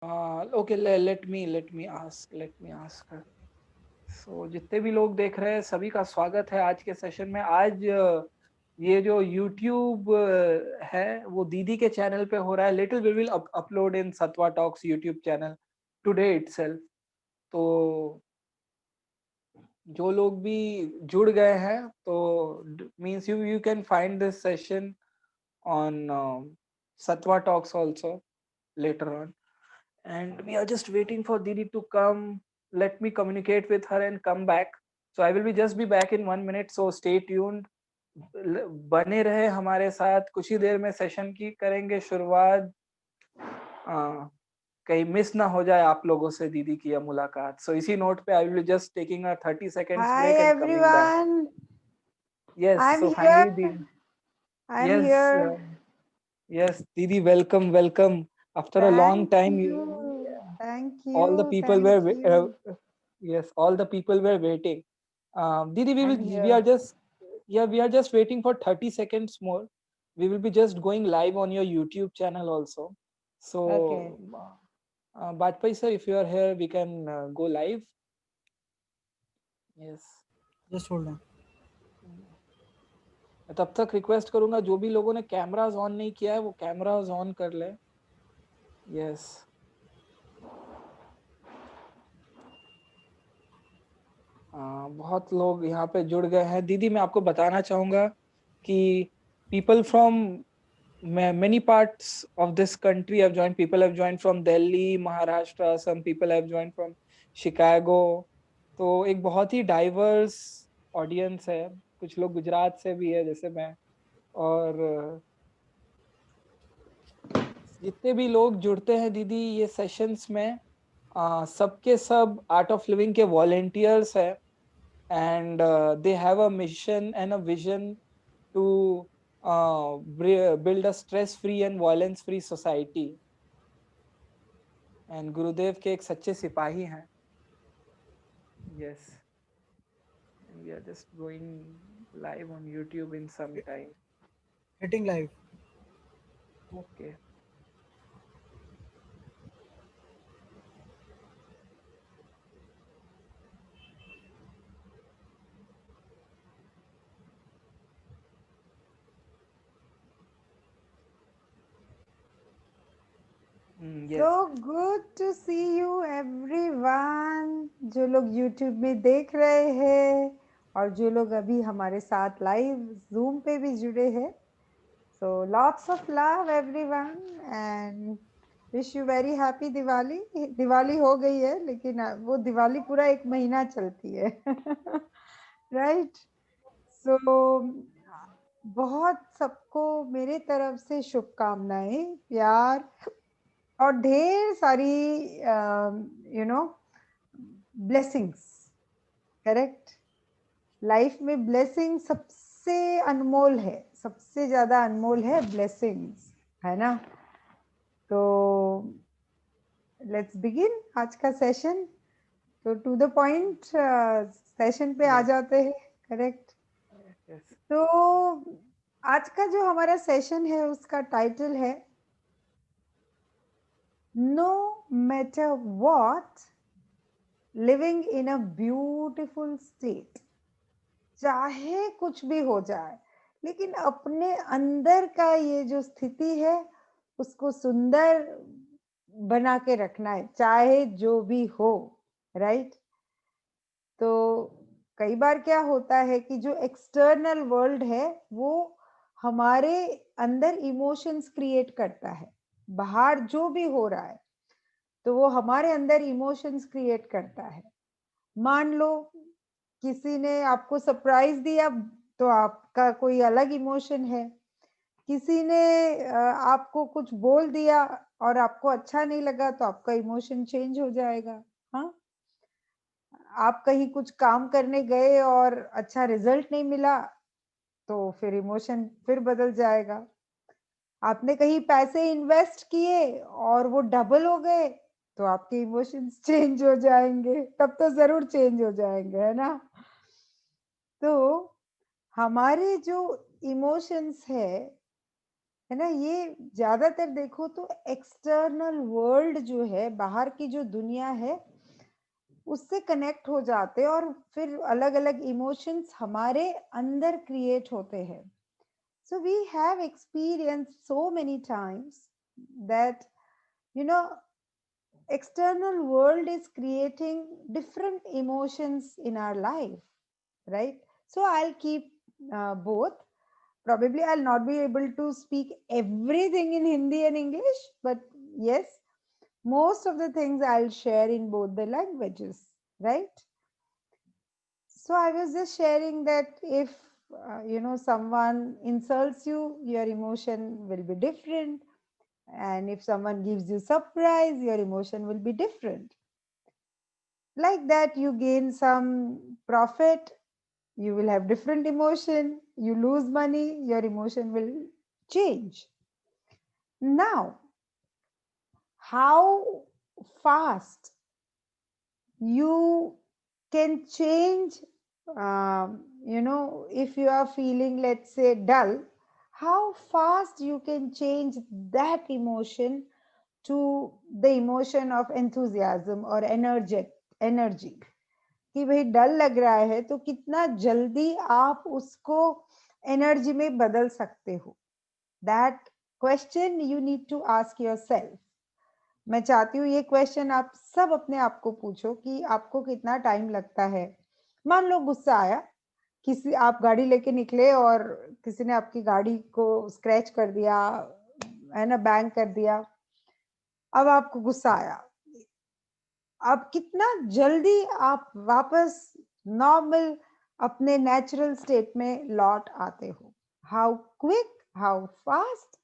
Okay, let me ask her. So जितने भी लोग देख रहे हैं सभी का स्वागत है आज के सेशन में। आज ये जो YouTube है वो दीदी के चैनल पे हो रहा है। Little we will upload in Satwa Talks YouTube channel today itself. तो जो लोग भी जुड़ गए हैं तो means you can find this session on Satwa Talks also later on. And we are just waiting for Didi to come. Let me communicate with her and come back. So I will be just be back in 1 minute. So stay tuned. बने रहे हमारे साथ। कुछ ही देर में session की करेंगे शुरुआत। कहीं मिस ना हो जाए आप लोगों से दीदी की यह मुलाकात। So इसी नोट पे I will be just taking a 30 seconds Hi break and coming back. everyone. Yes. I'm So here. finally, Didi. I'm Yes. here. Yes, Didi, welcome, welcome. After a long Thank time, you. Thank all the you. people Thank were you. yes, all the people were waiting. Didi, I'm we are here. just we are just waiting for 30 seconds more. We will be just going live on your YouTube channel also. Okay. So, Bajpai sir, if you are here, we can go live. Yes. Just hold on. तब तक request करूंगा जो भी लोगों ने cameras on नहीं किया है वो कैमरास ऑन कर ले। यस। बहुत लोग यहाँ पे जुड़ गए हैं। दीदी मैं आपको बताना चाहूंगा कि people from many parts of this country have joined. People have joined from Delhi, Maharashtra, some people have joined from Chicago. तो एक बहुत ही डाइवर्स ऑडियंस है। कुछ लोग गुजरात से भी है जैसे मैं। और जितने भी लोग जुड़ते हैं दीदी ये सेशंस में सबके सब आर्ट ऑफ लिविंग के वॉलेंटियर्स है। And they have a mission and a vision to build a stress-free and violence-free society. And गुरुदेव के एक सच्चे सिपाही हैं। Yes, and we are just going live on YouTube in some time. Hitting live. Okay. Yes. So good to see you everyone. जो लोग YouTube में देख रहे हैं और जो लोग अभी हमारे साथ लाइव Zoom पे भी जुड़े हैं. So lots of love everyone and wish you very happy Diwali. Diwali हो गई है लेकिन वो दिवाली पूरा एक महीना चलती है. Right? So बहुत सबको मेरे तरफ से शुभकामनाएं, प्यार और ढेर सारी you know blessings. Correct. Life में ब्लेसिंग सबसे अनमोल है, सबसे ज्यादा अनमोल है ब्लेसिंग्स, है ना. तो लेट्स बिगिन आज का सेशन. तो टू द पॉइंट सेशन पे आ जाते हैं. करेक्ट. Yes. तो आज का जो हमारा सेशन है उसका टाइटल है no matter what living in a beautiful state. चाहे कुछ भी हो जाए लेकिन अपने अंदर का ये जो स्थिति है उसको सुंदर बना के रखना है, चाहे जो भी हो. राइट. तो कई बार क्या होता है कि जो एक्सटर्नल वर्ल्ड है वो हमारे अंदर इमोशंस क्रिएट करता है. बाहर जो भी हो रहा है तो वो हमारे अंदर इमोशंस क्रिएट करता है. मान लो किसी ने आपको सरप्राइज दिया तो आपका कोई अलग इमोशन है. किसी ने आपको कुछ बोल दिया और आपको अच्छा नहीं लगा तो आपका इमोशन चेंज हो जाएगा. हाँ. आप कहीं कुछ काम करने गए और अच्छा रिजल्ट नहीं मिला तो फिर इमोशन फिर बदल जाएगा. आपने कहीं पैसे इन्वेस्ट किए और वो डबल हो गए तो आपके इमोशंस चेंज हो जाएंगे. तब तो जरूर चेंज हो जाएंगे, है ना. तो हमारे जो इमोशंस है है ना। ये ज्यादातर देखो तो एक्सटर्नल वर्ल्ड जो है, बाहर की जो दुनिया है, उससे कनेक्ट हो जाते हैं और फिर अलग अलग इमोशंस हमारे अंदर क्रिएट होते हैं. So we have experienced so many times that, you know, external world is creating different emotions in our life, right? So I'll keep both. Probably I'll not be able to speak everything in Hindi and English, but yes, most of the things I'll share in both the languages, right? So I was just sharing that if someone insults you, your emotion will be different, and if someone gives you surprise, your emotion will be different. Like that, you gain some profit, you will have different emotion. You lose money, your emotion will change. Now, how fast you can change, if you are feeling, let's say, dull, how fast you can change that emotion to the emotion of enthusiasm or energy. कि भाई डल लग रहा है तो कितना जल्दी आप उसको एनर्जी में बदल सकते हो. That question you need to ask yourself. मैं चाहती हूँ ये क्वेश्चन आप सब अपने आप को पूछो कि आपको कितना टाइम लगता है. मान लो गुस्सा आया, किसी आप गाड़ी लेके निकले और किसी ने आपकी गाड़ी को स्क्रैच कर दिया, है ना, बैंग कर दिया. अब आपको गुस्सा आया, अब कितना जल्दी आप वापस नॉर्मल अपने नेचुरल स्टेट में लौट आते हो. How quick, how fast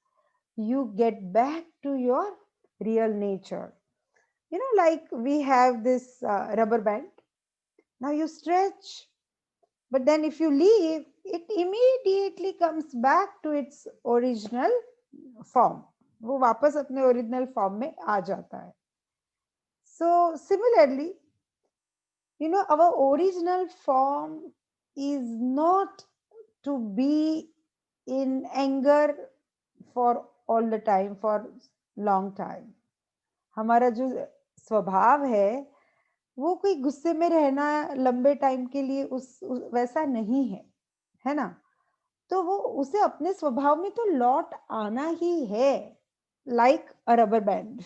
you get back to your real nature. Like we have this rubber band. Now you stretch, but then if you leave, it immediately comes back to its original form. वो वापस अपने original form में आ जाता है. So similarly, our original form is not to be in anger for all the time, for long time. हमारा जो स्वभाव है वो कोई गुस्से में रहना लंबे टाइम के लिए वैसा नहीं है, है ना. तो वो उसे अपने स्वभाव में तो लौट आना ही है, लाइक अ रबर बैंड.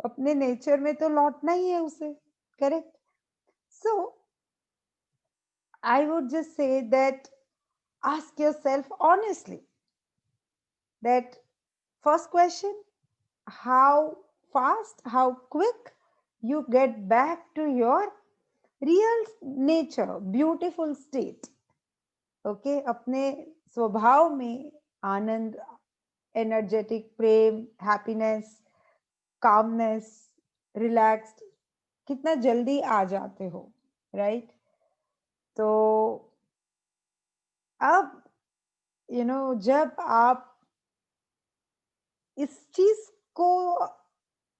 अपने नेचर में तो लौटना ही है उसे. Correct. So I would just say that ask yourself honestly that first question, how fast, how quick you get back to your real nature, beautiful state. Okay, अपने स्वभाव में आनंद, energetic, प्रेम, happiness, calmness, relaxed कितना जल्दी आ जाते हो, right. तो अब जब आप इस चीज को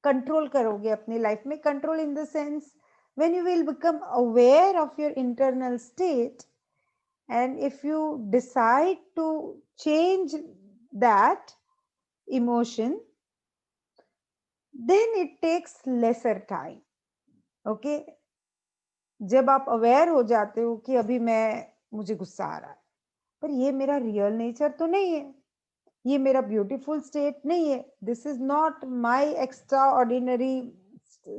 कंट्रोल करोगे अपनी लाइफ में, control in the sense when you will become aware of your internal state, and if you decide to change that emotion, then it takes lesser time. okay, जब आप अवेयर हो जाते हो कि अभी मुझे गुस्सा आ रहा है, पर ये मेरा रियल नेचर तो नहीं है, ये मेरा ब्यूटीफुल स्टेट नहीं है, this is not my extra ordinary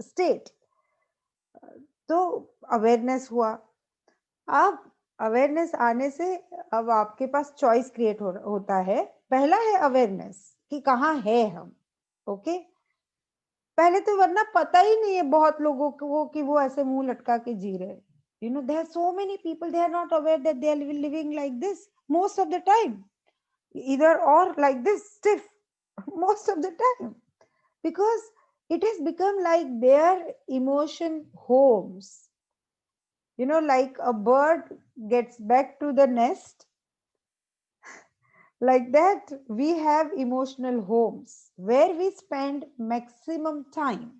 state. तो अवेयरनेस हुआ. अब अवेयरनेस आने से अब आपके पास चॉइस क्रिएट होता है. पहला है अवेयरनेस कि कहाँ है हम. ओके, पहले तो वरना पता ही नहीं है बहुत लोगों को कि वो ऐसे मुंह लटका के जी रहे. there are so many people, they are not aware that they are living like this most of the time, either or like this stiff most of the time, because it has become like their emotion homes. Like a bird gets back to the nest, like that we have emotional homes where we spend maximum time.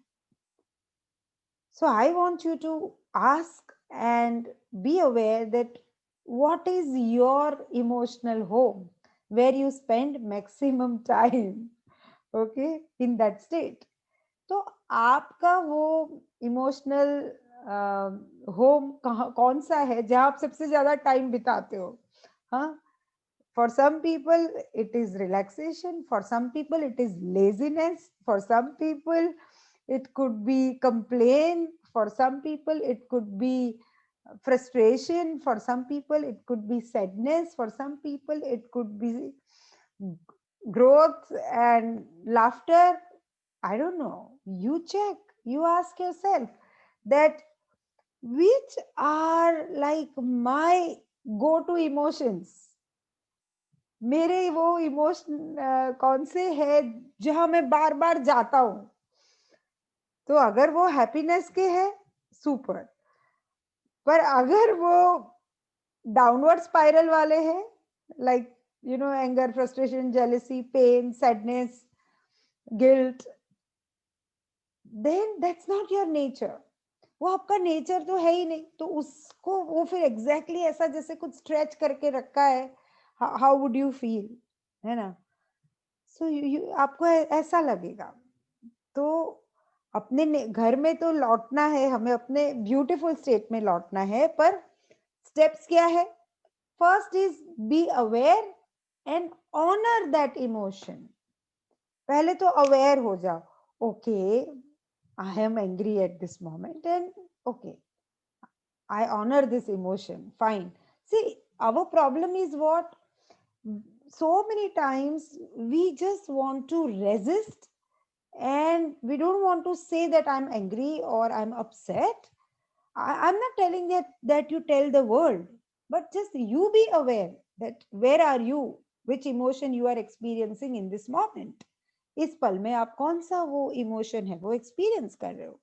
So I want you to ask and be aware that what is your emotional home. where you spend maximum time, okay, in that state. तो आपका वो emotional home कहाँ कौन सा है जहाँ आप सबसे ज्यादा टाइम बिताते हो? हाँ, for some people it is relaxation, for some people it is laziness, for some people it could be complaint, for some people it could be frustration, for some people it could be sadness, for some people it could be growth and laughter. I don't know, you check, you ask yourself that which are like my go to emotions. मेरे वो emotion कौन से है जहां मैं बार बार जाता हूं? तो अगर वो हैप्पीनेस के है, सुपर। पर अगर वो डाउनवर्ड स्पाइरल वाले हैं, like you know anger, frustration, jealousy, pain, sadness, guilt, then that's not your nature. वो आपका नेचर तो है ही नहीं, तो उसको वो फिर एग्जैक्टली ऐसा जैसे कुछ स्ट्रेच करके रखा है, हाउ वुड यू फील, है ना? सो आपको ऐसा लगेगा। तो अपने घर में तो लौटना है हमें, अपने ब्यूटीफुल स्टेट में लौटना है, पर स्टेप्स क्या है? First is be aware and honour that emotion. पहले तो अवेयर हो जाओ, okay I am angry at this moment and okay I honor this emotion. Fine. See, our problem is what? So many times we just want to resist and we don't want to say that I'm angry or I'm upset. I'm not telling that you tell the world, but just you be aware that where are you, which emotion you are experiencing in this moment. इस पल में आप कौन सा वो emotion है वो experience कर रहे हो?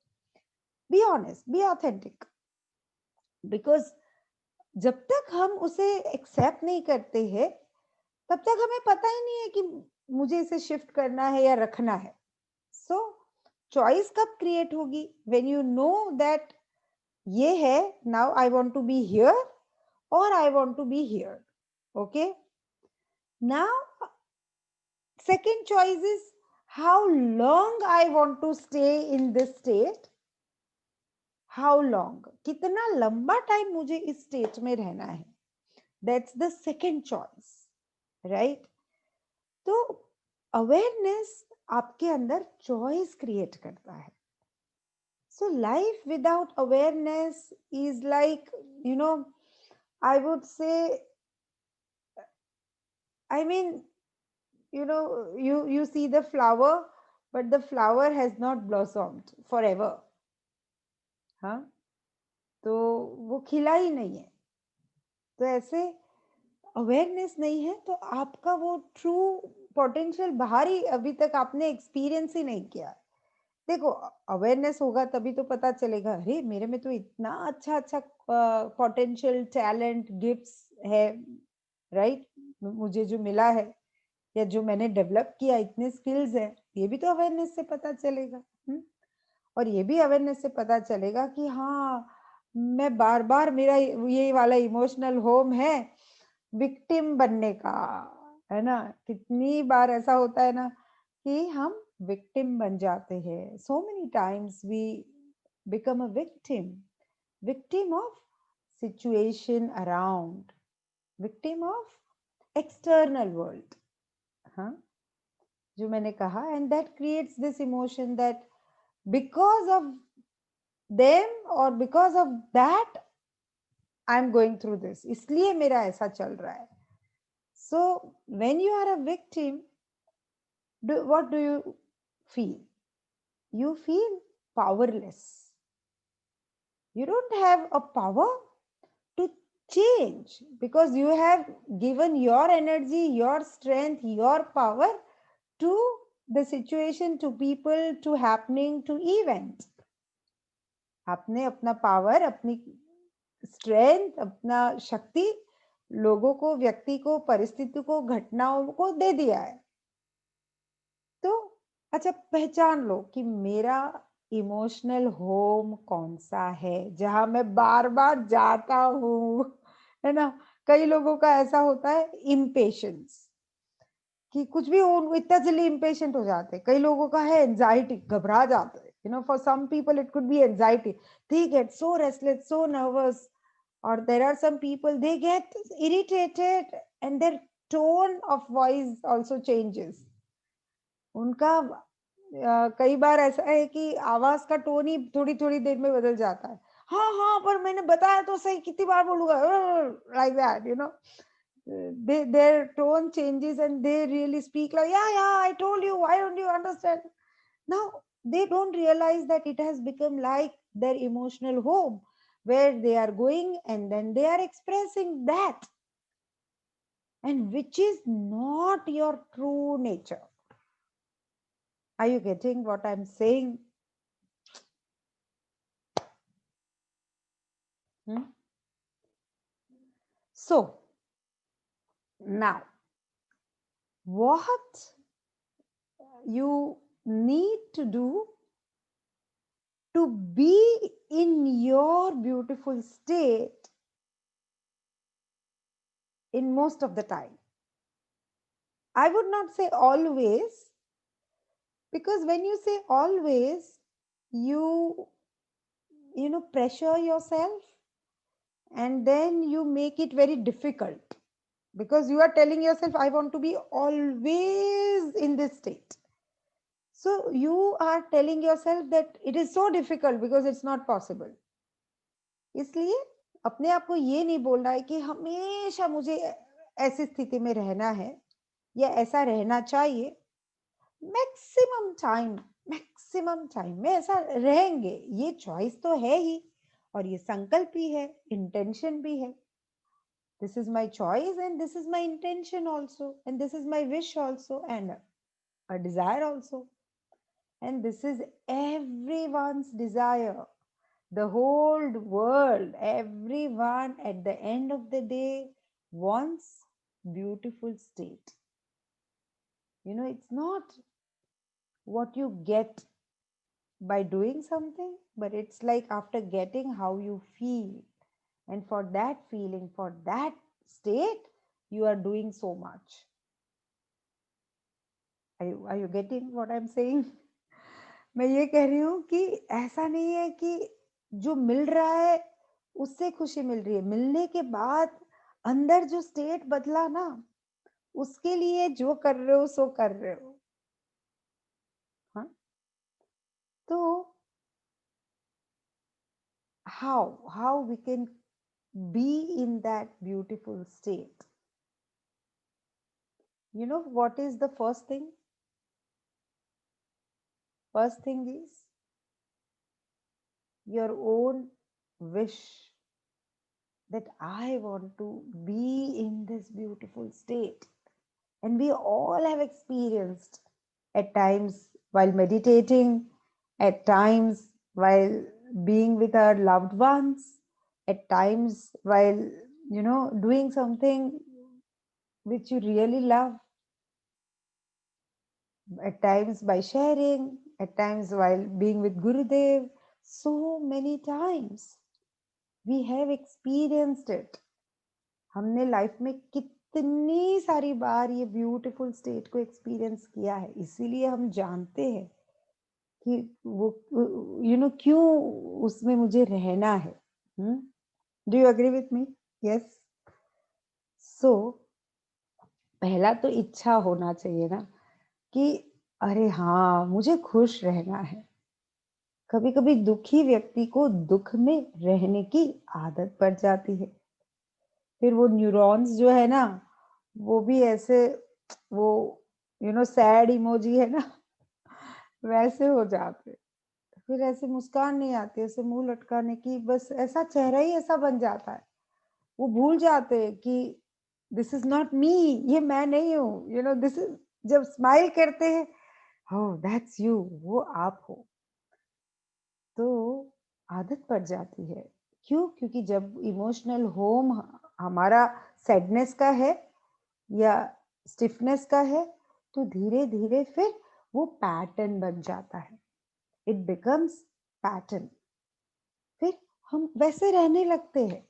Be honest, be authentic. Because जब तक हम उसे एक्सेप्ट नहीं करते हैं, तब तक हमें पता ही नहीं है कि मुझे इसे शिफ्ट करना है या रखना है। सो चॉइस कब क्रिएट होगी? व्हेन यू नो दैट ये है, now I want to be here और I want to be here. Okay, now second choice is how long I want to stay in this state. How long, कितना लंबा time मुझे इस state में रहना है, that's the second choice, right? तो awareness आपके अंदर चॉइस क्रिएट करता है। So life without awareness is like, you no, I would say, I mean, you know, you see the flower, but the flower has not blossomed forever. हाँ, तो वो खिला ही नहीं है। तो ऐसे अवेयरनेस नहीं है तो आपका वो ट्रू पोटेंशियल बाहर ही अभी तक आपने एक्सपीरियंस ही नहीं किया। देखो, अवेयरनेस होगा तभी तो पता चलेगा, अरे मेरे में तो इतना अच्छा अच्छा पोटेंशियल, टैलेंट, गिफ्ट्स है, राइट? मुझे जो मिला है या जो मैंने डेवलप किया, इतने स्किल्स है, ये भी तो अवेयरनेस से पता चलेगा। और ये भी अवेयरनेस से पता चलेगा कि हाँ, मैं बार बार, मेरा ये वाला इमोशनल होम है विक्टिम बनने का, है ना? कितनी बार ऐसा होता है ना कि हम विक्टिम बन जाते हैं। So many times we become a victim of situation around, victim of external world. हाँ, जो मैंने कहा, and that creates this emotion that because of them or because of that I'm going through this, इसलिए मेरा ऐसा चल रहा है। So when you are a victim, what do you feel? You feel powerless. You don't have a power to change because you have given your energy, your strength, your power to the situation, to people, to happening, to events. आपने अपना power, अपनी strength, अपना शक्ति लोगों को, व्यक्ति को, परिस्थिति को, घटनाओं को दे दिया है। तो अच्छा, पहचान लो कि मेरा इमोशनल होम कौन सा है जहां मैं बार बार जाता हूँ, है ना? कई लोगों का ऐसा होता है इम्पेशंस, कि कुछ भी हो उनको इतना जल्दी इम्पेशेंट हो जाते हैं. कई लोगों का है एंजाइटी, घबरा जाते हैं. For some people it could be anxiety. They get so restless, so nervous. Or there are some people, they get irritated and their tone of voice also changes. उनका कई बार ऐसा है कि आवाज का टोन ही थोड़ी थोड़ी देर में बदल जाता है. हाँ हाँ पर मैंने बताया तो सही, कितनी बार बोलूंगा, like that, their tone changes and they really speak like, yeah, I told you, why don't you understand? Now they don't realize that it has become like their emotional home where they are going and then they are expressing that, and which is not your true nature. Are you getting what I'm saying? So now what you need to do to be in your beautiful state in most of the time. I would not say always, because when you say always, you pressure yourself and then you make it very difficult, because you are telling yourself, I want to be always in this state. So you are telling yourself that it is so difficult because it's not possible. इसलिए अपने आप को ये नहीं बोलना है कि हमेशा मुझे ऐसी स्थिति में रहना है या ऐसा रहना चाहिए. मैक्सिमम टाइम में ऐसा रहेंगे, ये चॉइस तो है ही, और ये संकल्प भी है, इंटेंशन भी है. This is my choice and this is my intention also, and this is my wish also, and a desire also, and this is everyone's desire. The whole world, everyone at the end of the day wants beautiful state. It's not what you get by doing something, but it's like after getting how you feel. And for that feeling, for that state, you are doing so much. Are you getting what I'm saying? मैं ये कह रही हूँ कि ऐसा नहीं है कि जो मिल रहा है उससे खुशी मिल रही है. मिलने के बाद अंदर जो स्टेट बदला ना, उसके लिए जो कर रहे हो सो कर रहे हो. हाँ, तो how we can be in that beautiful state? What is the first thing? First thing is your own wish, that I want to be in this beautiful state. And we all have experienced at times while meditating, at times while being with our loved ones, at times while, doing something which you really love, at times by sharing, at times while being with Gurudev. So many times we have experienced it. हमने life में कितनी सारी बार ये beautiful state को experience किया है, इसीलिए हम जानते हैं कि वो क्यों उसमें मुझे रहना है. Do you agree with me? Yes. So पहला तो इच्छा होना चाहिए ना कि अरे हाँ, मुझे खुश रहना है. कभी कभी दुखी व्यक्ति को दुख में रहने की आदत पड़ जाती है. फिर वो न्यूरॉन्स जो है ना, वो भी ऐसे, वो सैड इमोजी है ना, वैसे हो जाते. फिर ऐसे मुस्कान नहीं आती, ऐसे मुंह लटकाने की, बस ऐसा चेहरा ही ऐसा बन जाता है. वो भूल जाते हैं कि दिस इज नॉट मी, ये मैं नहीं हूँ. दिस इज, जब स्माइल करते हैं, हो दैट्स यू, वो आप हो. तो आदत पड़ जाती है. क्यों? क्योंकि जब इमोशनल होम हमारा सैडनेस का है या स्टिफनेस का है, तो धीरे धीरे फिर वो पैटर्न बन जाता है. It becomes pattern. फिर हम वैसे रहने लगते हैं.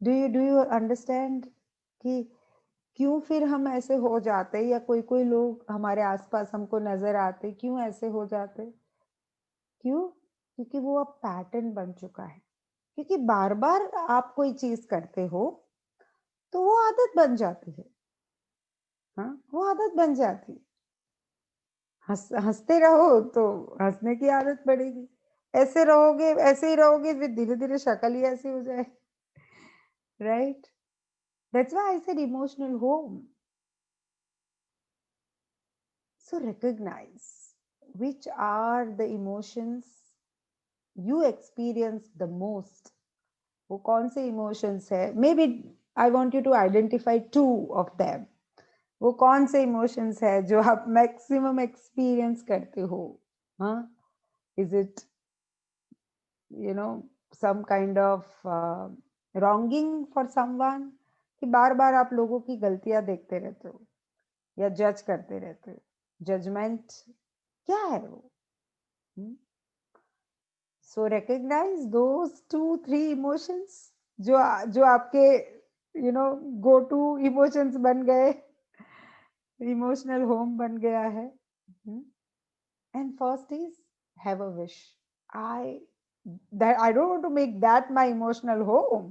डू यू अंडरस्टैंड कि क्यों फिर हम ऐसे हो जाते, या कोई कोई लोग हमारे आसपास हमको नजर आते, क्यों ऐसे हो जाते? क्यों? क्योंकि वो अब पैटर्न बन चुका है। क्योंकि बार बार आप कोई चीज करते हो तो वो आदत बन जाती है। हाँ, वो आदत बन जाती है। हंसते रहो तो हंसने की आदत पड़ेगी, ऐसे रहोगे, ऐसे ही रहोगे, फिर धीरे धीरे शक्ल ही ऐसी हो जाए। Right? That's why I said emotional home. So recognize which are the emotions you experience the most. वो कौन से emotions है? Maybe I want you to identify 2 of them. वो कौन से emotions है जो आप maximum experience करते हो? हाँ? Is it, you know, some kind of wronging for someone? कि बार बार आप लोगों की गलतियां देखते रहते हो या जज करते रहते हो? जजमेंट क्या है वो? So recognize those 2-3 emotions जो आपके go to emotions बन गए, emotional home बन गया है. And first is have a wish. I don't want to make that my emotional home.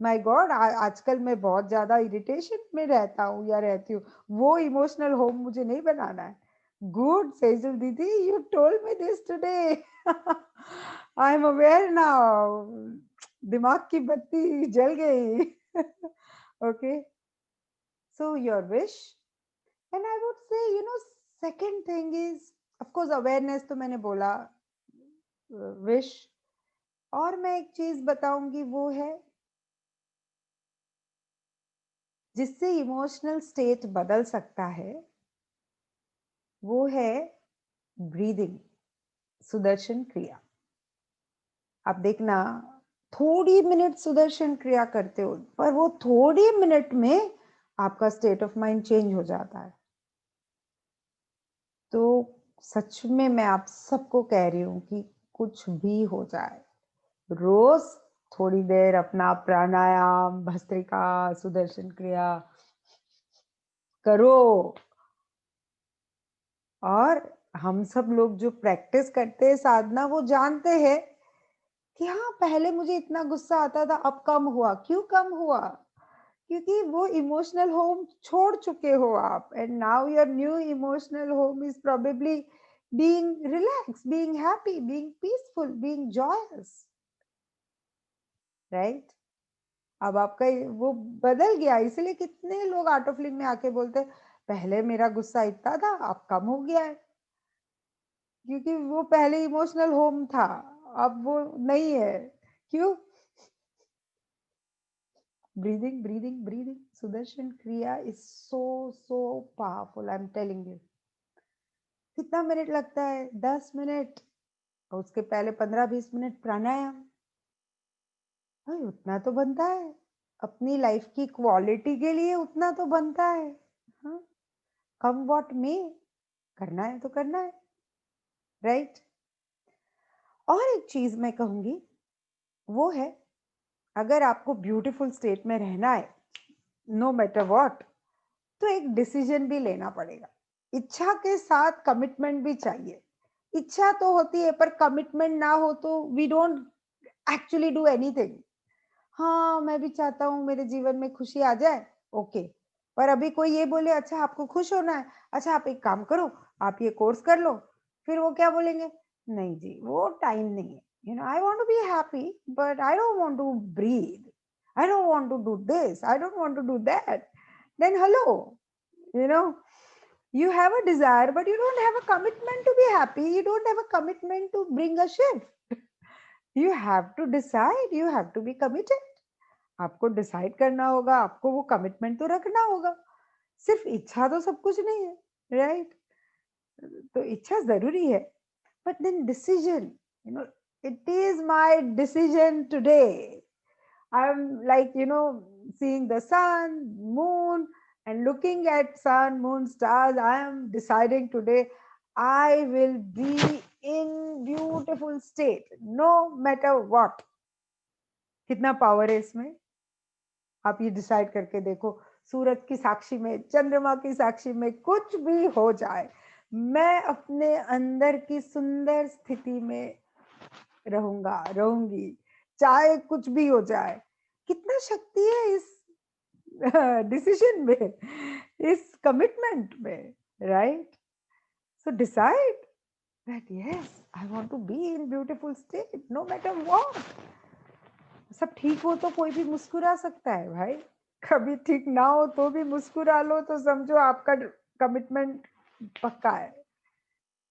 My God, आजकल मैं बहुत ज्यादा इरिटेशन में रहता हूँ या रहती हूँ, वो इमोशनल होम मुझे नहीं बनाना है. Good, Sejal Didi, you told me this today. I am aware now. दिमाग की बत्ती जल गई. Okay. So your wish, and I would say, second thing is, of course, awareness तो मैंने बोला, wish. और मैं एक चीज बताऊंगी, वो है जिससे इमोशनल स्टेट बदल सकता है, वो है ब्रीदिंग, सुदर्शन क्रिया. आप देखना, थोड़ी मिनट सुदर्शन क्रिया करते हो, पर वो थोड़ी मिनट में आपका स्टेट ऑफ माइंड चेंज हो जाता है. तो सच में मैं आप सबको कह रही हूँ कि कुछ भी हो जाए, रोज थोड़ी देर अपना प्राणायाम, भस्त्रिका, सुदर्शन क्रिया करो. और हम सब लोग जो प्रैक्टिस करते हैं साधना, वो जानते हैं कि हाँ, पहले मुझे इतना गुस्सा आता था, अब कम हुआ. क्यों कम हुआ? क्योंकि वो इमोशनल होम छोड़ चुके हो आप. And now your new emotional home is probably being relax, being happy, being peaceful, being joyous. Right? अब आपका वो बदल गया. इसलिए कितने लोग आर्ट ऑफ लिविंग में आके बोलते हैं, पहले मेरा गुस्सा इतना था, अब कम हो गया है. क्योंकि वो पहले इमोशनल होम था, अब वो नहीं है. क्यों? breathing, breathing, breathing. Sudarshan Kriya is so powerful, I'm telling you. कितना मिनट लगता है? 10 मिनट. और उसके पहले 15-20 मिनट प्राणायाम. उतना तो बनता है. अपनी लाइफ की क्वालिटी के लिए उतना तो बनता है. हाँ, कम वॉट में करना है तो करना है. राइट? और एक चीज मैं कहूंगी, वो है, अगर आपको ब्यूटीफुल स्टेट में रहना है, नो मैटर व्हाट, तो एक डिसीजन भी लेना पड़ेगा. इच्छा के साथ कमिटमेंट भी चाहिए. इच्छा तो होती है, पर कमिटमेंट ना हो तो we don't actually do anything. हाँ, मैं भी चाहता हूँ मेरे जीवन में खुशी आ जाए. ओके. पर अभी कोई ये बोले, अच्छा आपको खुश होना है, अच्छा आप एक काम करो, आप ये कोर्स कर लो. फिर वो क्या बोलेंगे? नहीं जी, वो टाइम नहीं है. I want to be happy, but I don't want to breathe. I don't want to do this. I don't want to do that. Then hello, you know, you have a desire, but you don't have a commitment to be happy. You don't have a commitment to bring a shift. You have to decide. You have to be committed. आपको decide करना होगा, आपको वो commitment तो रखना होगा. सिर्फ इच्छा तो सब कुछ नहीं है. राइट? तो इच्छा जरूरी है, but then decision, it is my decision today. I'm like, seeing the sun, moon, and looking at sun, moon, stars. I am deciding today I will be in beautiful state, no matter what. कितना power है इसमें. आप ये decide करके देखो, सूरज की साक्षी में, चंद्रमा की साक्षी में, कुछ भी हो जाए, मैं अपने अंदर की सुंदर स्थिति में रहूंगी, चाहे कुछ भी हो जाए। कितना शक्ति है इस डिसीजन में, इस कमिटमेंट में, right? So decide that yes, I want to be in beautiful state no matter what. सब ठीक हो तो कोई भी मुस्कुरा सकता है भाई, कभी ठीक ना हो तो भी मुस्कुरा लो, तो समझो आपका कमिटमेंट पक्का है।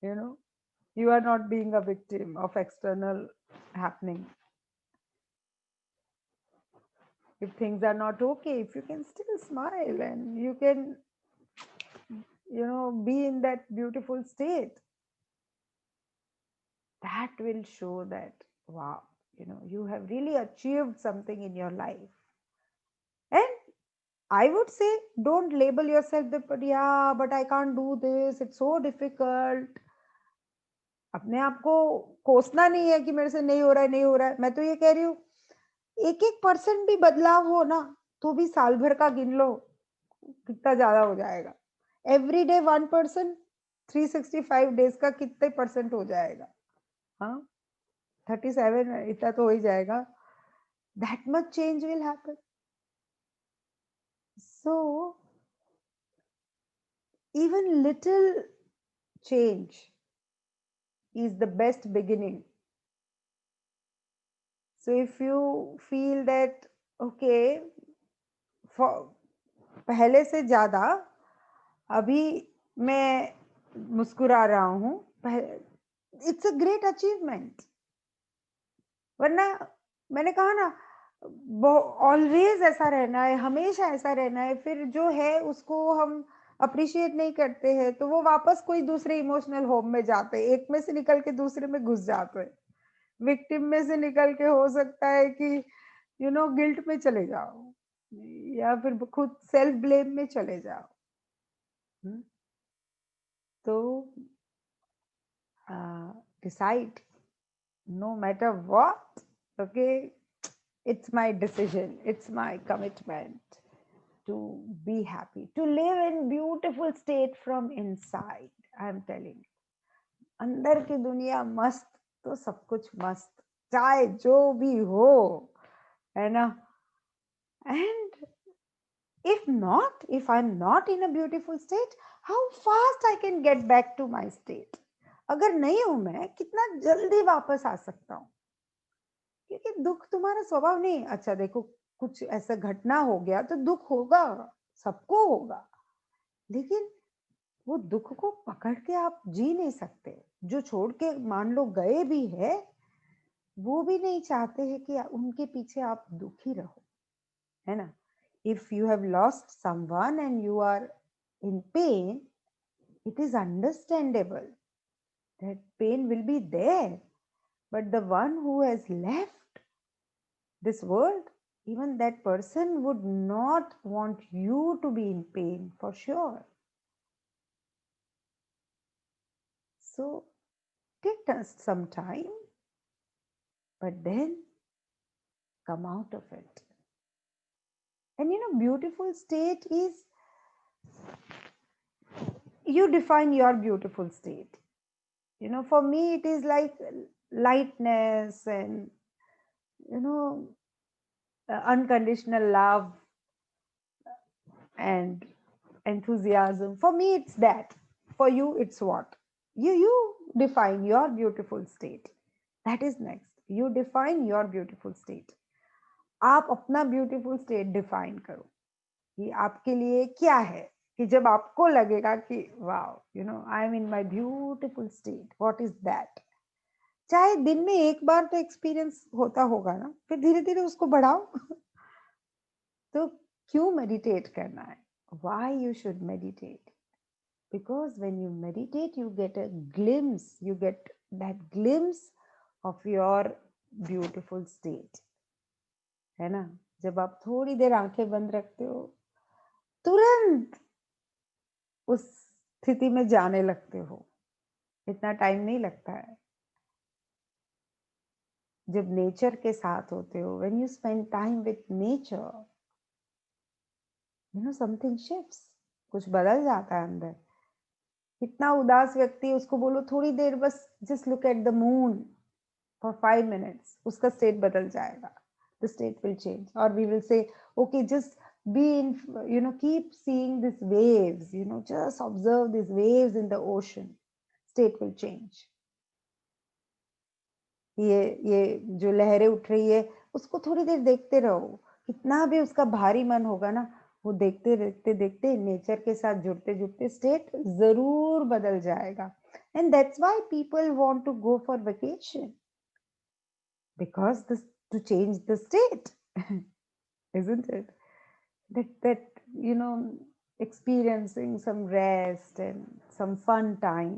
You know, you are not being a victim of external happening. If things are not okay, if you can still smile and you can, be in that beautiful state, that will show that, wow, you have really achieved something in your life. And I would say, don't label yourself that, but yeah, but I can't do this, it's so difficult. अपने आप को कोसना नहीं है कि मेरे से नहीं हो रहा है, नहीं हो रहा है। मैं तो ये कह रही हूँ, 1% भी बदलाव हो ना, तो भी साल भर का गिन लो, कितना ज्यादा हो जाएगा। एवरी डे 1%, 365 डेज का कितने परसेंट हो जाएगा? हाँ, 37, इतना तो हो ही जाएगा। That much change will happen. So, even little change is the best beginning. So if you feel that, okay, पहले से ज्यादा अभी मैं मुस्कुरा रहा हूँ, इट्स अ ग्रेट अचीवमेंट। वरना मैंने कहा ना, ऑलवेज ऐसा रहना है, हमेशा ऐसा रहना है, फिर जो है उसको हम अप्रिशिएट नहीं करते हैं, तो वो वापस कोई दूसरे इमोशनल होम में जाते हैं, एक में से निकल के दूसरे में घुस जाते हैं। विक्टिम में से निकल के हो सकता है कि गिल्ट में चले जाओ, या फिर खुद सेल्फ ब्लेम में चले जाओ। तो decide, no matter what, okay, it's my decision, it's my commitment to be happy, to live in beautiful state from inside. I'm telling you, अंदर की दुनिया मस्त तो सब कुछ मस्त, चाहे जो भी हो, है ना? And if I'm not in a beautiful state, how fast I can get back to my state? अगर नहीं हूं मैं, कितना जल्दी वापस आ सकता हूं? क्योंकि दुख तुम्हारा स्वभाव नहीं। अच्छा देखो, कुछ ऐसा घटना हो गया तो दुख होगा, सबको होगा, लेकिन वो दुख को पकड़ के आप जी नहीं सकते। जो छोड़ के मान लो गए भी है, वो भी नहीं चाहते हैं कि उनके पीछे आप दुखी रहो, है ना? If you have lost someone and you are in pain, it is understandable that pain will be there, but the one who has left this world, even that person would not want you to be in pain, for sure. So take us some time, but then come out of it. And beautiful state is, you define your beautiful state. For me it is like lightness and unconditional love and enthusiasm. For me it's that. For you it's what? You define your beautiful state. That is next. You define your beautiful state. आप अपना beautiful state define करो कि आपके लिए क्या है, कि जब आपको लगेगा कि wow, I am in my beautiful state, what is that? चाहे दिन में एक बार तो एक्सपीरियंस होता होगा ना, फिर धीरे धीरे उसको बढ़ाओ। तो क्यों मेडिटेट करना है? Why you should meditate? because when you meditate, you get a glimpse, you get that glimpse of your beautiful state, है ना? जब आप थोड़ी देर आंखें बंद रखते हो, तुरंत उस स्थिति में जाने लगते हो, इतना टाइम नहीं लगता है। जब नेचर के साथ होते हो, when you spend time with nature, something shifts, कुछ बदल जाता है अंदर। कितना उदास व्यक्ति, उसको बोलो थोड़ी देर बस just look at the moon for 5 minutes, उसका स्टेट बदल जाएगा, द स्टेट विल चेंज। और we will say okay just be in, keep seeing these waves, just observe these waves in the ocean, state will change। ये जो लहरें उठ रही है उसको थोड़ी देर देखते रहो, कितना भी उसका भारी मन होगा ना, वो देखते देखते देखते नेचर के साथ जुड़ते जुड़ते स्टेट जरूर बदल जाएगा। And that's why people want to go for vacation, because this to change the state, isn't it? That experiencing some rest and some fun time.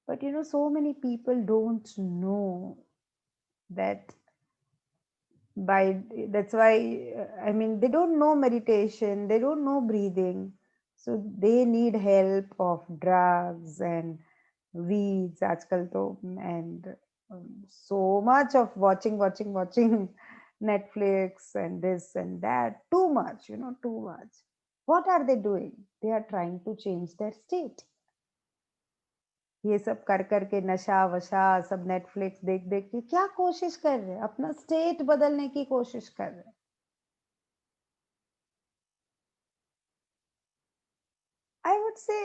But so many people don't know that. That's why, I mean, they don't know meditation, they don't know breathing, so they need help of drugs and weeds aajkal to, and so much of watching Netflix and this and that, too much, too much. What are they doing? They are trying to change their state। ये सब कर करके नशा वशा सब Netflix देख देख के क्या कोशिश कर रहे हैं? अपना स्टेट बदलने की कोशिश कर रहे हैं। I would say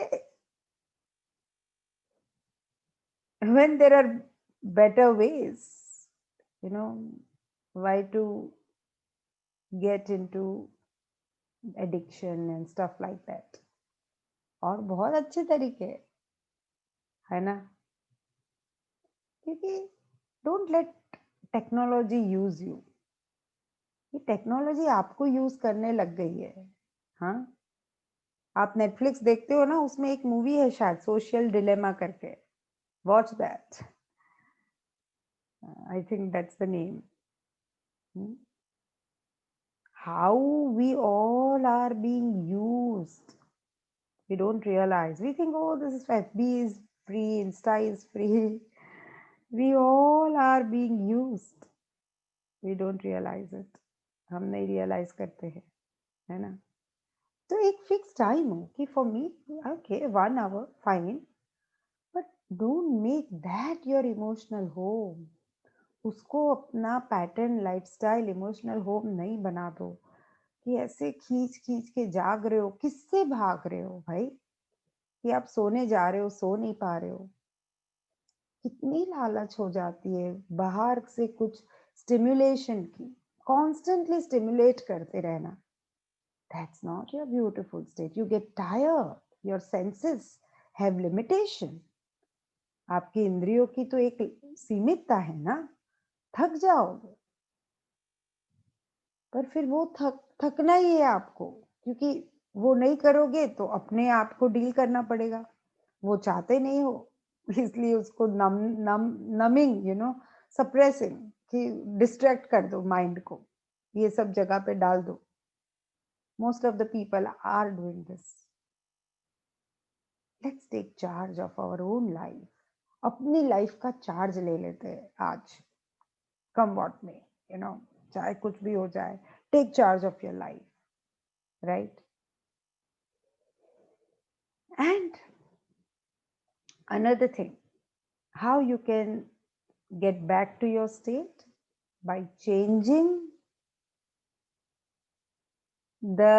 when there are better ways, why to get into addiction and stuff like that। और बहुत अच्छे तरीके है ना, क्योंकि don't let technology use you. ये टेक्नोलॉजी आपको यूज करने लग गई है। हाँ, आप नेटफ्लिक्स देखते हो ना, उसमें एक मूवी है शायद सोशल डिलेमा करके, watch that, I think that's the name. How we all are being used, we don't realize। We think, oh, this is FB is free, Insta is free। We all are being used, we don't realize it। हम नहीं realise करते हैं, है ना। तो एक fix time हो कि for me okay 1 hour fine, but don't make that your emotional home. उसको अपना पैटर्न लाइफस्टाइल इमोशनल होम नहीं बना दो कि ऐसे खींच खींच के जाग रहे हो। किससे भाग रहे हो भाई, कि आप सोने जा रहे हो, सो नहीं पा रहे हो। कितनी लालच हो जाती है बाहर से कुछ स्टिमुलेशन की, कॉन्स्टेंटली स्टिमुलेट करते रहना। That's not your beautiful state। You get tired, your senses have limitation। आपकी इंद्रियों की तो एक सीमितता है ना, थक जाओगे। पर फिर वो थकना ही है आपको, क्योंकि वो नहीं करोगे तो अपने आप को डील करना पड़ेगा। वो चाहते नहीं हो, इसलिए उसको नमिंग सप्रेसिंग, कि डिस्ट्रैक्ट कर दो माइंड को, ये सब जगह पे डाल दो। Most of the people are doing this. Let's take charge of our own life. अपनी लाइफ का चार्ज ले लेते हैं आज, कम व्हाट में, चाहे कुछ भी हो जाए, take charge of your life, right. And another thing, how you can get back to your state by changing the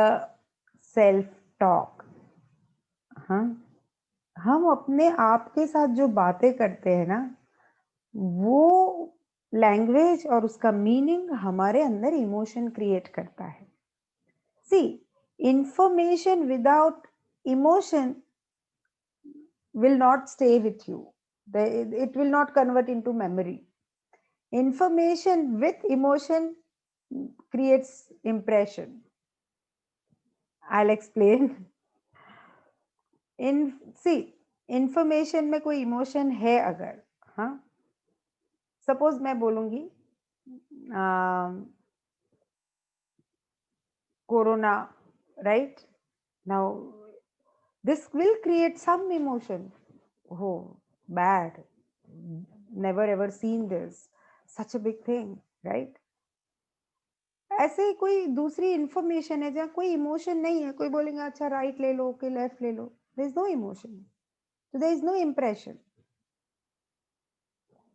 self talk। हाँ, हम अपने आप के साथ जो बातें करते हैं ना, वो लैंग्वेज और उसका मीनिंग हमारे अंदर इमोशन क्रिएट करता है। See, information without emotion will not stay with you। It will not convert into memory। Information with emotion creates impression। I'll explain। See, information में कोई emotion है अगर, हाँ, suppose मैं बोलूंगी corona, right now this will create some emotion। oh, bad, never ever seen this, such a big thing, right? ऐसे ही कोई दूसरी इंफॉर्मेशन है जहाँ कोई इमोशन नहीं है, कोई बोलेंगे अच्छा राइट ले लो कि लेफ्ट ले लो, देयर इज नो इमोशन, तो देयर इज नो इम्प्रेशन।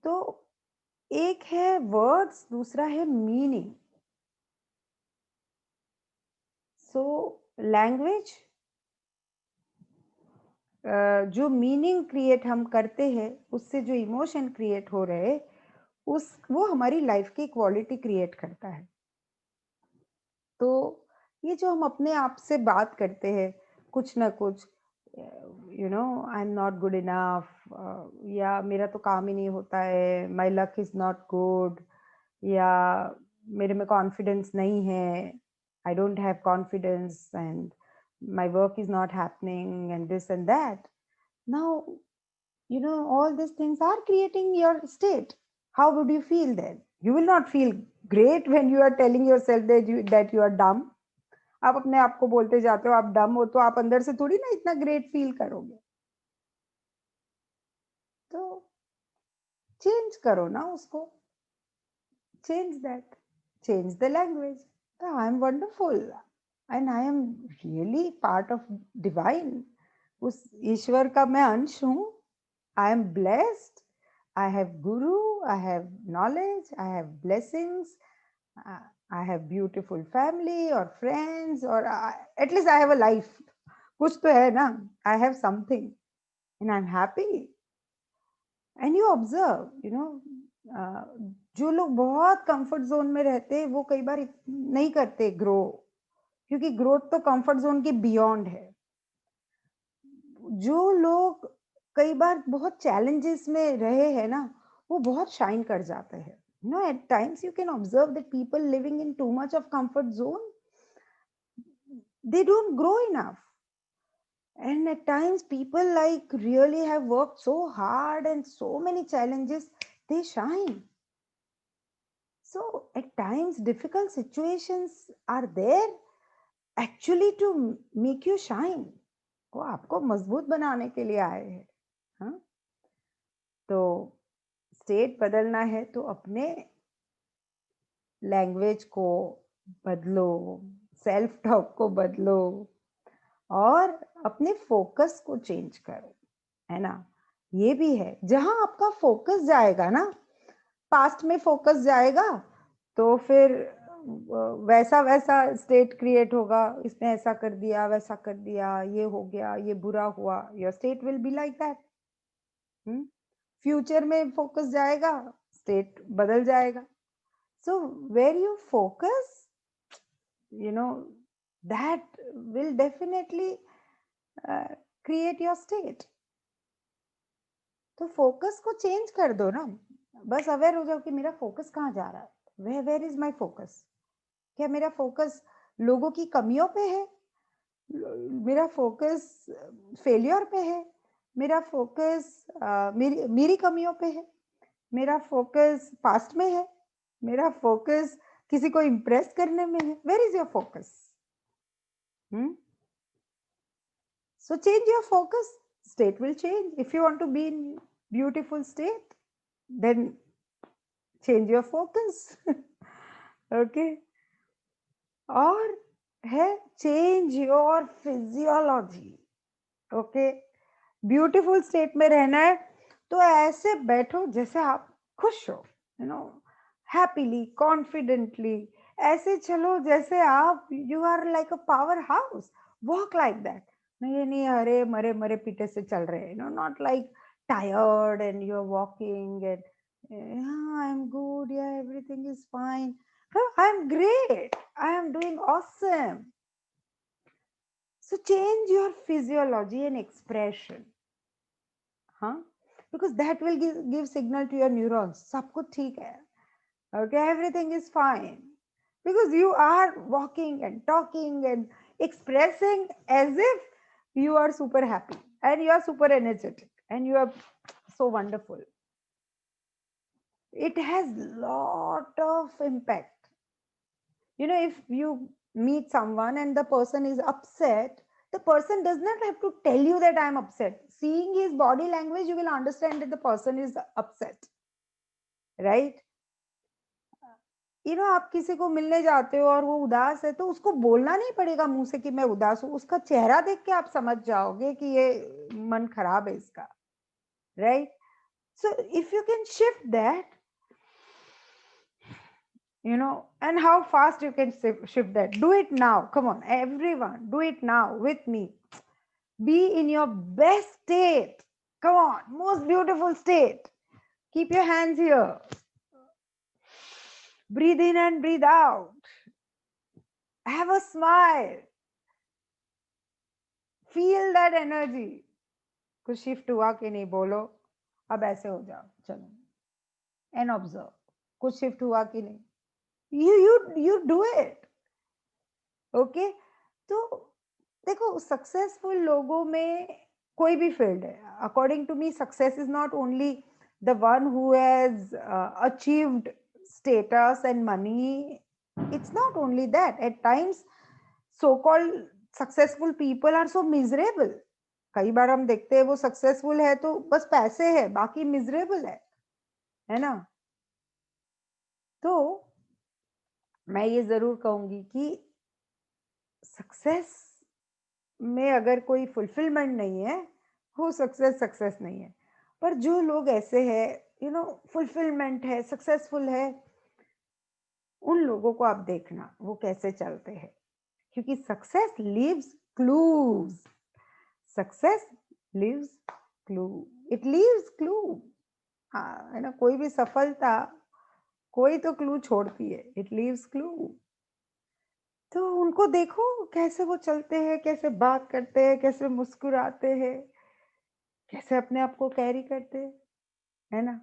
तो एक है वर्ड्स, दूसरा है मीनिंग। सो लैंग्वेज, जो मीनिंग क्रिएट हम करते हैं उससे जो इमोशन क्रिएट हो रहे, उस वो हमारी लाइफ की क्वालिटी क्रिएट करता है। तो ये जो हम अपने आप से बात करते हैं कुछ ना कुछ, I am not good enough, या मेरा तो काम ही नहीं होता है, my luck is not good, या मेरे में कॉन्फिडेंस नहीं है, I don't have confidence and my work is not happening and this and that. Now, all these things are creating your state. How would you feel then? You will not feel great when you are telling yourself that you are dumb. आप अपने आप को बोलते जाते हो आप डम हो, तो आप अंदर से थोड़ी ना इतना ग्रेट फील करोगे। तो चेंज करो ना उसको, change that, change the language. Oh, I am wonderful and I am really part of divine. उस ईश्वर का मैं अंश हूँ। I am blessed. I have guru, I have knowledge, I have blessings, I have beautiful family or friends, or at least I have a life. कुछ तो है ना, I have something and I'm happy. And you observe, जो लोग बहुत comfort zone में रहते हैं वो कई बार नहीं करते ग्रो, क्योंकि ग्रोथ तो कंफर्ट जोन के बियॉन्ड है। जो लोग कई बार बहुत चैलेंजेस में रहे हैं ना, वो बहुत शाइन कर जाते हैं। At times you can observe that people living in too much of comfort zone, they don't grow enough. And at times people like really have worked so hard and so many challenges, they shine. So at times difficult situations are there actually to make you shine. वो आपको मजबूत बनाने के लिए आए हैं। हाँ, तो स्टेट बदलना है तो अपने लैंग्वेज को बदलो, सेल्फ टॉक को बदलो और अपने फोकस को चेंज करो, है ना। ये भी है, जहां आपका फोकस जाएगा ना, पास्ट में फोकस जाएगा तो फिर वैसा वैसा स्टेट क्रिएट होगा, इसने ऐसा कर दिया, वैसा कर दिया, ये हो गया, ये बुरा हुआ, your state will be like that. Future में फोकस जाएगा, स्टेट बदल जाएगा। So where you focus, that will definitely create your state. तो फोकस को चेंज कर दो ना, बस अवेयर हो जाओ कि मेरा फोकस कहाँ जा रहा है, वेयर इज माय फोकस। क्या मेरा फोकस लोगों की कमियों पे है, मेरा फोकस फेलियर पे है, मेरा फोकस मेरी कमियों पे है, मेरा फोकस पास्ट में है, मेरा फोकस किसी को इम्प्रेस करने में है, where is your focus? So change your focus, state will change. If you want to be in beautiful state, then change your focus. Okay. और है change your physiology. Okay. Beautiful state में रहना है तो ऐसे बैठो जैसे आप खुश हो, हैप्पीली, कॉन्फिडेंटली, ऐसे चलो जैसे आप you are like a powerhouse, walk like that. नहीं अरे मरे मरे पीटे से चल रहे हैं, not like tired and you are walking and I am good, या everything is fine, I am great, I am doing awesome. So change your physiology and expression, because that will give signal to your neurons, सब कुछ ठीक है, okay, everything is fine, because you are walking and talking and expressing as if you are super happy and you are super energetic and you are so wonderful. It has lot of impact. If you meet someone and the person is upset, the person does not have to tell you that I am upset. Seeing his body language, you will understand that the person is upset, right? आप किसी को मिलने जाते हो और वो उदास है तो उसको बोलना नहीं पड़ेगा मुंह से कि मैं उदास हूं, उसका चेहरा देख के आप समझ जाओगे कि ये मन खराब है इसका, right? So if you can shift that, and how fast you can shift that, do it now. Come on, everyone, do it now with me. Be in your best state. Come on, most beautiful state. Keep your hands here. Breathe in and breathe out. Have a smile. Feel that energy. कुछ shift हुआ कि नहीं बोलो, अब ऐसे हो जाओ, चलो एंड ऑब्जर्व कुछ शिफ्ट हुआ कि नहीं. You do it. ओके. तो देखो, सक्सेसफुल लोगों में कोई भी फील्ड है, according to me success is not only the one who has achieved status and money. It's not only that. At times so called successful people are so miserable. कई बार हम देखते हैं वो सक्सेसफुल है तो बस पैसे है, बाकी मिजरेबल है ना? तो मैं ये जरूर कहूंगी कि सक्सेस में अगर कोई फुलफिलमेंट नहीं है, वो सक्सेस नहीं है. पर जो लोग ऐसे हैं, फुलफिलमेंट है, सक्सेसफुल है, उन लोगों को आप देखना वो कैसे चलते हैं. क्योंकि success leaves clues. Success leaves clue. It leaves clue. हाँ, है ना? कोई भी सफलता कोई तो क्लू छोड़ती है. It leaves clue. तो उनको देखो कैसे वो चलते हैं, कैसे बात करते हैं, कैसे मुस्कुराते हैं, कैसे अपने आप को कैरी करते हैं, है ना?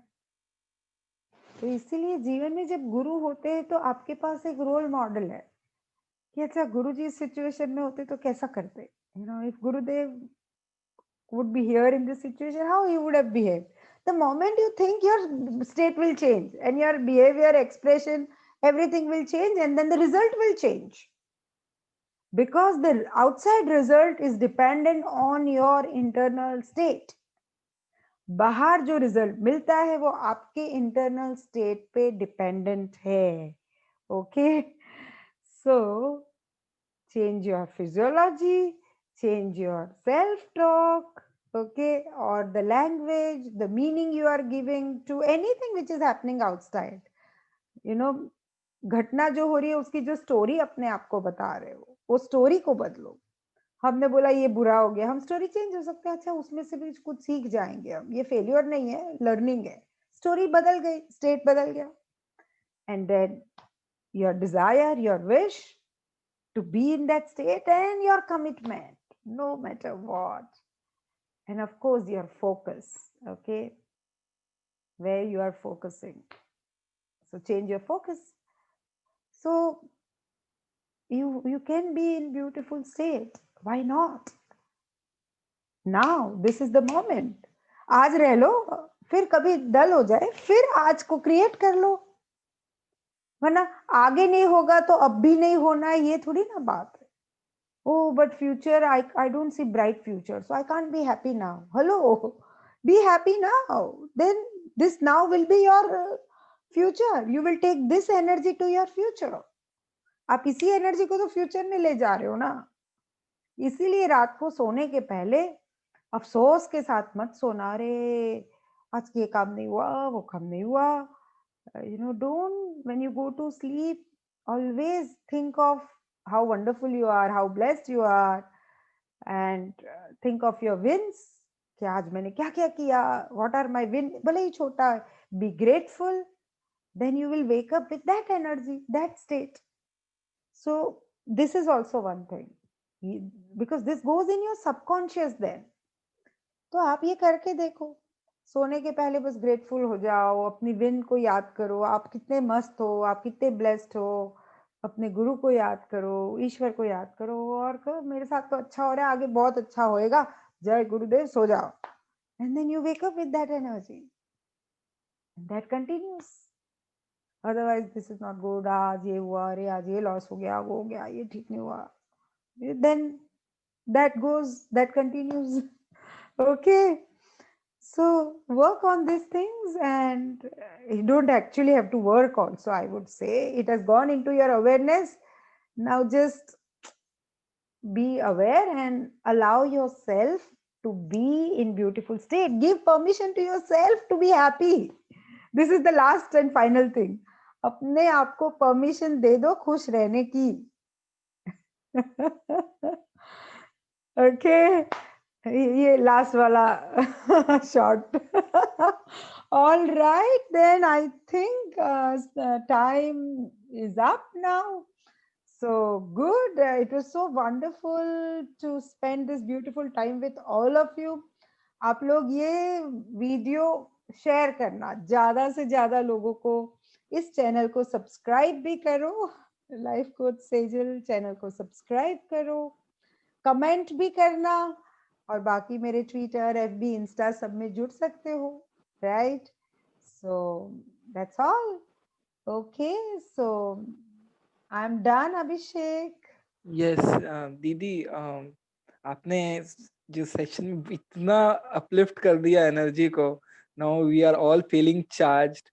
तो इसीलिए जीवन में जब गुरु होते हैं तो आपके पास एक रोल मॉडल है कि अच्छा, गुरु जी इस सिचुएशन में होते तो कैसा करते. If Gurudev would be here in this situation, how he would have behaved. The moment you think, your state will change and your behavior, expression, everything will change, and then the result will change. Because the outside result is dependent on your internal state. बाहर जो result मिलता है वो आपके internal state पे dependent है. Okay. So change your physiology, change your self-talk, okay, or the language, the meaning you are giving to anything which is happening outside. घटना जो हो रही है उसकी जो स्टोरी अपने आप को बता रहे हो, वो स्टोरी को बदलो. हमने बोला ये बुरा हो गया, हम स्टोरी चेंज हो सकते हैं. अच्छा, उसमें से भी कुछ सीख जाएंगे हम. ये फेल्योर नहीं है, लर्निंग है. स्टोरी बदल गई, स्टेट बदल गया. And then your desire, your wish to be in that state, and your commitment, no matter what. And of course your focus, okay, where you are focusing. So change your focus. So you can be in beautiful state. Why not? Now this is the moment. आज रह लो, फिर कभी डल हो जाए फिर आज को create कर लो, वरना आगे नहीं होगा तो अब भी नहीं होना है, ये थोड़ी ना बात है. Oh, but future, I don't see bright future, so I can't be happy now. Hello, be happy now. Then this now will be your future. You will take this energy to your future. आप इसी energy को तो future में ले जा रहे हो ना. इसीलिए रात को सोने के पहले अफसोस के साथ मत सोना. अरे आज ये काम नहीं हुआ, वो काम नहीं हुआ. Don't, when you go to sleep, always think of how wonderful you are, how blessed you are, and think of your wins. कि आज मैंने क्या क्या किया, what are my wins, भले ही छोटा. Be grateful. Then you will wake up with that energy, that state. So this is also one thing, because this goes in your subconscious then. तो आप ये करके देखो. सोने के पहले बस ग्रेटफुल हो जाओ, अपनी विन को याद करो, आप कितने मस्त हो, आप कितने ब्लेस्ड हो. अपने गुरु को याद करो, ईश्वर को याद करो, और कहो मेरे साथ तो अच्छा हो रहा है, आगे बहुत अच्छा होएगा, जय गुरुदेव. सो जाओ. And then you wake up with that energy, that continues. Otherwise this is not good. आज ये हुआ, अरे आज ये लॉस हो गया, वो हो गया, ये ठीक नहीं हुआ. Then that goes, that continues. Okay. So work on these things, and you don't actually have to work also, I would say. It has gone into your awareness. Now just be aware and allow yourself to be in beautiful state. Give permission to yourself to be happy. This is the last and final thing. अपने आप को permission दे दो खुश रहने की. Okay, ये last वाला short. All right, then I think the time is up now. So good. It was so wonderful to spend this beautiful time with all of you. आप लोग ये वीडियो शेयर करना, ज्यादा से ज्यादा लोगों को इस चैनल को सब्सक्राइब भी करो. लाइफ कोच सेजल चैनल को सब्सक्राइब करो, कमेंट भी करना, और बाकी मेरे ट्विटर, एफबी, इंस्टा सब में जुड़ सकते हो. Right? So that's all. Okay, so I am done. Abhishek. Yes दीदी, आपने जो सेशन में इतना अपलिफ्ट कर दिया एनर्जी को. Now we are all feeling charged.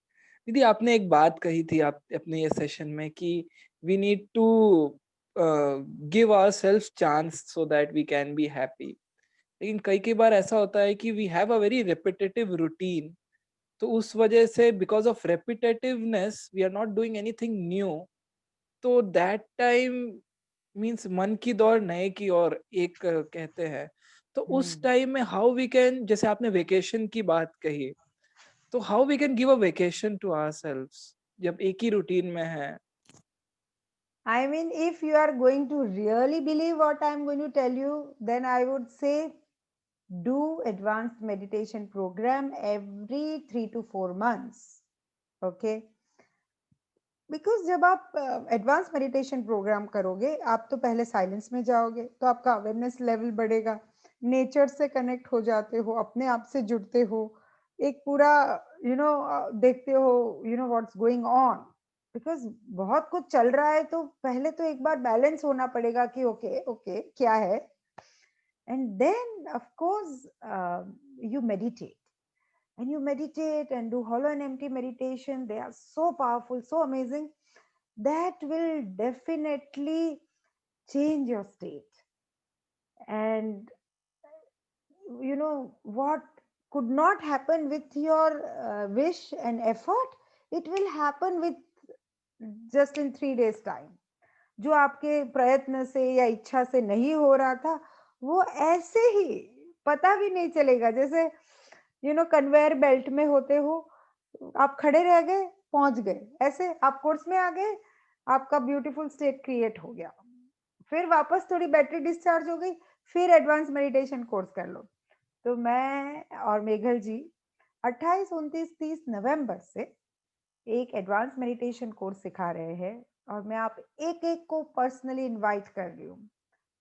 दीदी, आपने एक बात कही थी आप अपने ये सेशन में कि we need to give ourselves chance so that we can be happy. लेकिन कई बार ऐसा होता है कि we have a very repetitive routine. तो उस वजह से because of repetitiveness we are not doing anything new. तो दैट टाइम मीन्स मन की दौड़ नए की ओर एक कहते हैं. तो उस टाइम में हाउ वी कैन, जैसे आपने वेकेशन की बात कही, तो how we can give a vacation to ourselves जब एक ही रूटीन में है. I mean, if you are going to really believe what I'm going to tell you, then I would say do advanced meditation program every 3 to 4 months. Okay? Because जब आप advance meditation programme करोगे, आप तो पहले silence में जाओगे, तो आपका अवेयरनेस लेवल बढ़ेगा, नेचर से कनेक्ट हो जाते हो, अपने आप से जुड़ते हो, एक पूरा देखते हो व्हाट्स गोइंग ऑन. बिकॉज बहुत कुछ चल रहा है, तो पहले तो एक बार बैलेंस होना पड़ेगा कि ओके ओके क्या है. And then of course you meditate. and you meditate and do hollow and empty meditation, they are so powerful, so amazing, that will definitely change your state. And what could not happen with your wish and effort, it will happen with just in 3 days time. जो आपके प्रयत्न से या इच्छा से नहीं हो रहा था, वो ऐसे ही पता भी नहीं चलेगा. जैसे कन्वेयर बेल्ट में होते हो, आप खड़े रह गए, पहुंच गए. ऐसे आप कोर्स में आ गए, आपका ब्यूटीफुल स्टेट क्रिएट हो गया. फिर वापस थोड़ी बैटरी डिस्चार्ज हो गई, फिर एडवांस मेडिटेशन कोर्स कर लो. तो मैं और मेघल जी 28, 29, 30 नवंबर से एक एडवांस मेडिटेशन कोर्स सिखा रहे हैं, और मैं आप एक एक को पर्सनली इनवाइट कर रही हूँ.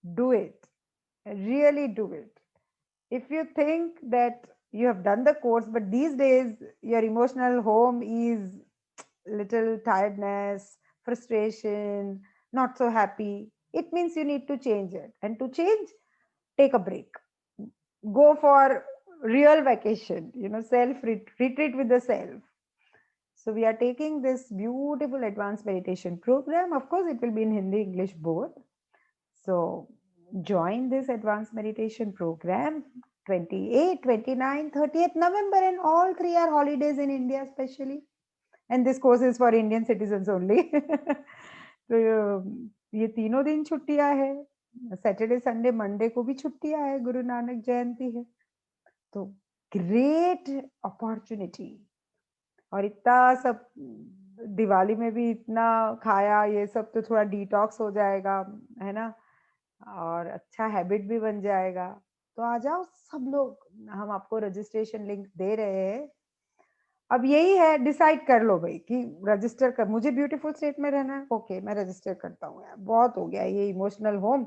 Do it, really do it. If you think that you have done the course, but these days your emotional home is little tiredness, frustration, not so happy, it means you need to change it. And to change, take a break, go for real vacation, self retreat with the self. So we are taking this beautiful advanced meditation program. Of course, it will be in Hindi, English, both. So join this advanced meditation program 28, 29, 30th November, and all 3 are holidays in India especially. And this course is for Indian citizens only. तो ये तीनों दिन छुट्टियां है. Saturday, Sunday, Monday को भी छुट्टियां है, गुरु नानक जयंती है. तो ग्रेट अपॉर्चुनिटी. और इतना सब दिवाली में भी इतना खाया, ये सब तो थोड़ा डिटॉक्स हो जाएगा, है ना, और अच्छा हैबिट भी बन जाएगा. तो आ जाओ सब लोग, हम आपको रजिस्ट्रेशन लिंक दे रहे हैं. अब यही है, डिसाइड कर लो भाई कि रजिस्टर कर. मुझे ब्यूटीफुल स्टेट में रहना है, ओके मैं रजिस्टर करता हूँ. यार बहुत हो गया ये इमोशनल होम,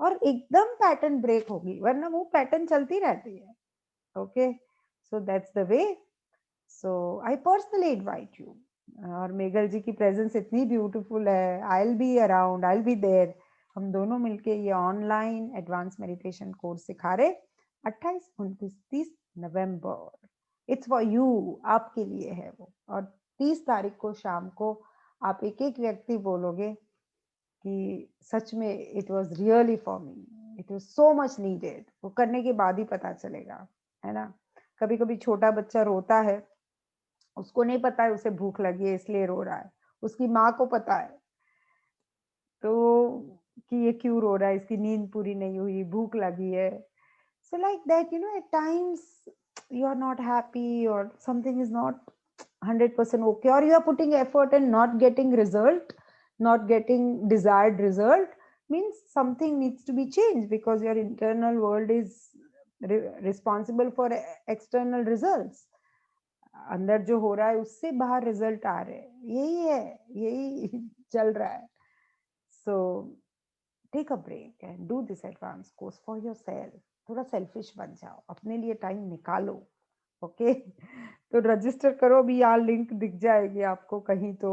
और एकदम पैटर्न ब्रेक होगी, वरना वो पैटर्न चलती रहती है. Okay, so that's the way. So I personally invite you. और मेघल जी की प्रेजेंस इतनी ब्यूटीफुल है. I will be around, I will be there. हम दोनों मिलके ये ऑनलाइन एडवांस मेडिटेशन कोर्स सिखा रहे 28, 29, 30 नवंबर, इट्स फॉर यू, आपके लिए है वो। और 30 तारीख को शाम को आप एक एक व्यक्ति बोलोगे कि सच में it was really for me, it was so much needed. वो करने के बाद ही पता चलेगा, है ना। कभी कभी छोटा बच्चा रोता है, उसको नहीं पता है उसे भूख लगी है इसलिए रो रहा है, उसकी माँ को पता है तो कि ये क्यों रो रहा है, इसकी नींद पूरी नहीं हुई, भूख लगी है। So like that, you know, at times you are not happy or something is not 100% okay, or you are putting effort and not getting result, not getting desired result, means something needs to be changed because your internal world is responsible for external results. अंदर जो हो रहा है उससे बाहर result आ रहे हैं, यही है, यही चल रहा है। So take a break and do this advanced course for yourself. थोड़ा सेल्फिश बन जाओ, अपने लिए टाइम निकालो, ओके। तो रजिस्टर करो, भी यहाँ लिंक दिख जाएगी आपको कहीं तो।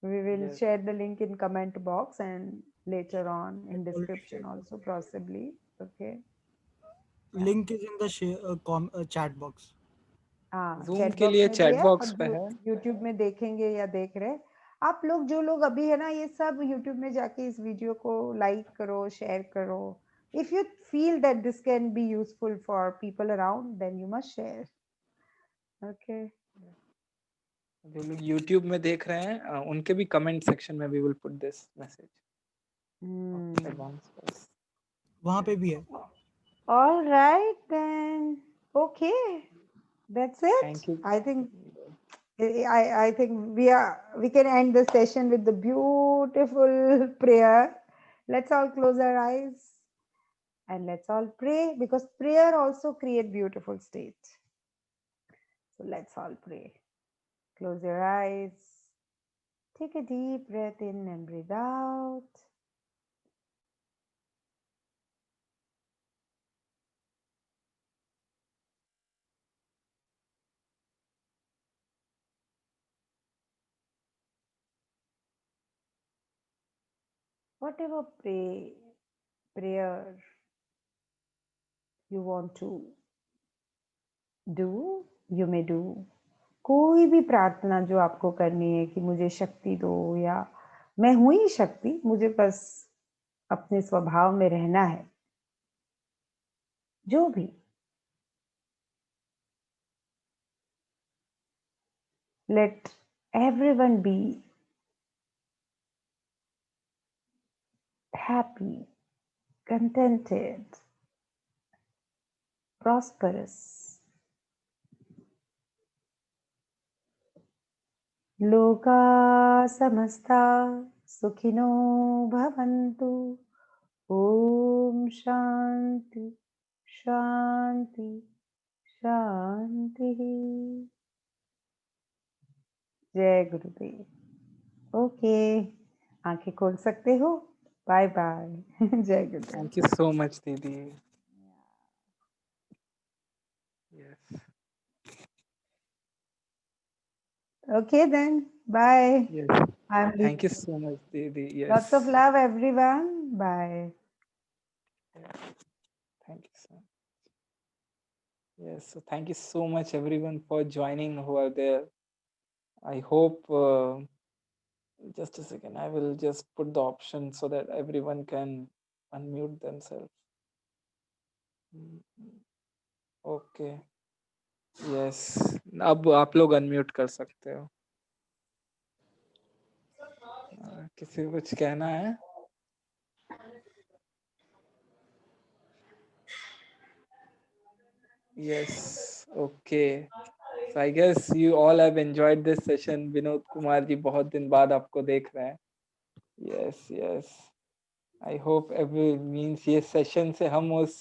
We will Yes. share the link in comment box and later on in Already description shared. also possibly, okay. Link is in the chat box. हाँ, Zoom चैट के बॉक्स लिए में भी चैट है, और बॉक्स पे जो है। यूट्यूब में देखेंगे या देख रहे, आप लोग जो लोग अभी है ना, ये सब यूट्यूब में जाके इस वीडियो को लाइक करो, शेयर करो। If you feel that this can be useful for people around, then you must share, okay. जो लोग YouTube में देख रहे हैं उनके भी कमेंट सेक्शन में we will put this message of advance course. वहाँ पे भी है. All right then, okay, that's it. Thank you. I think I think we can end the session with the beautiful prayer. Let's all close our eyes and let's all pray, because prayer also create beautiful state. So let's all pray. Close your eyes. Take a deep breath in and breathe out. Whatever prayer you want to do, you may do. कोई भी प्रार्थना जो आपको करनी है कि मुझे शक्ति दो, या मैं हूं ही शक्ति, मुझे बस अपने स्वभाव में रहना है, जो भी। Let everyone be happy, contented, prosperous. लोका समस्ता सुखिनो भवन्तु। ओम शांति शांति शांति। जय गुरुदेव। ओके, आंखें खोल सकते हो। Bye bye. जय गुरुदेव। Thank you so much, Didi. Yes. Okay then, bye. Yes. I'm Thank you leaving. so much, Didi. Yes. Lots of love, everyone. Bye. Thank you so much. Yes. So thank you so much, everyone, for joining who are there. I hope. Just a second. I will just put the option so that everyone can unmute themselves. Okay. Yes. अब आप लोग unmute कर सकते हो। किसी को कुछ कहना है? Yes. Okay. So I guess you all have enjoyed this session. Vinod Kumar ji बहुत दिन बाद आपको देख रहे हैं। Yes, yes. I hope every means ये session से हम उस